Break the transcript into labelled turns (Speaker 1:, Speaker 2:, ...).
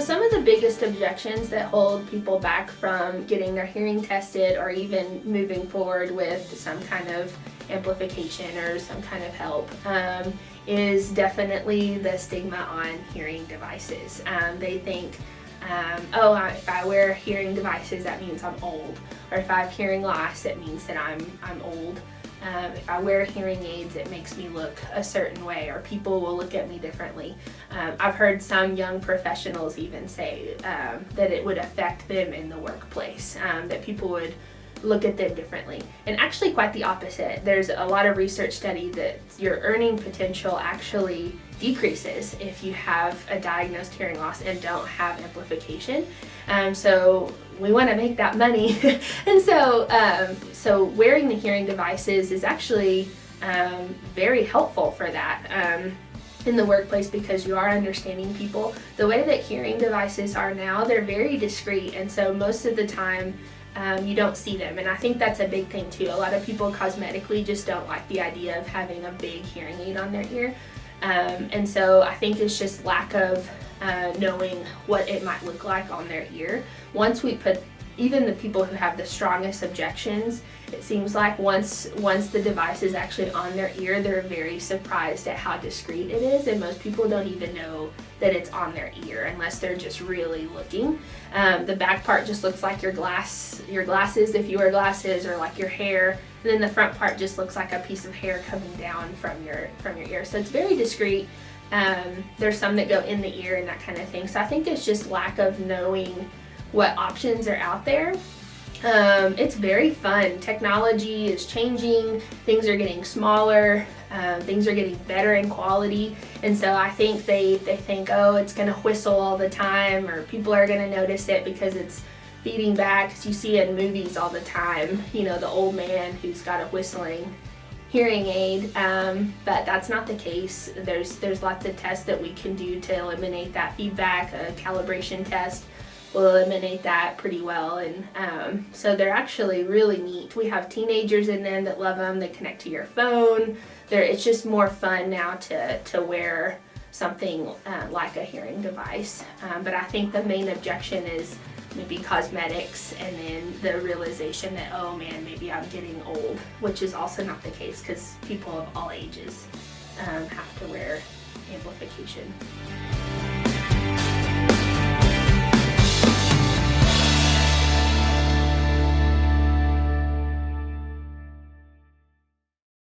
Speaker 1: some of the biggest objections that hold people back from getting their hearing tested or even moving forward with some kind of amplification or some kind of help is definitely the stigma on hearing devices. They think, if I wear hearing devices, that means I'm old. Or if I have hearing loss, it means that I'm old. If I wear hearing aids, it makes me look a certain way, or people will look at me differently. I've heard some young professionals even say that it would affect them in the workplace, that people would look at them differently. And actually quite the opposite. There's a lot of research study that your earning potential actually decreases if you have a diagnosed hearing loss and don't have amplification. So we want to make that money. And so wearing the hearing devices is actually very helpful for that in the workplace, because you are understanding people. The way that hearing devices are now, they're very discreet, and so most of the time you don't see them. And I think that's a big thing too. A lot of people cosmetically just don't like the idea of having a big hearing aid on their ear. And so I think it's just lack of knowing what it might look like on their ear. Once we put, even the people who have the strongest objections, it seems like once the device is actually on their ear, they're very surprised at how discreet it is, and most people don't even know that it's on their ear unless they're just really looking. The back part just looks like your glasses if you wear glasses, or like your hair, and then the front part just looks like a piece of hair coming down from your ear. So it's very discreet. There's some that go in the ear and that kind of thing. So I think it's just lack of knowing what options are out there. It's very fun. Technology is changing, things are getting smaller, things are getting better in quality, and so I think they think, oh, it's going to whistle all the time, or people are going to notice it because it's feeding back. 'Cause you see it in movies all the time, you know, the old man who's got a whistling hearing aid, but that's not the case. There's lots of tests that we can do to eliminate that feedback. A calibration test will eliminate that pretty well, and so they're actually really neat. We have teenagers in them that love them. They connect to your phone. It's just more fun now to wear something like a hearing device, but I think the main objection is maybe cosmetics, and then the realization that, oh man, maybe I'm getting old, which is also not the case, because people of all ages have to wear amplification.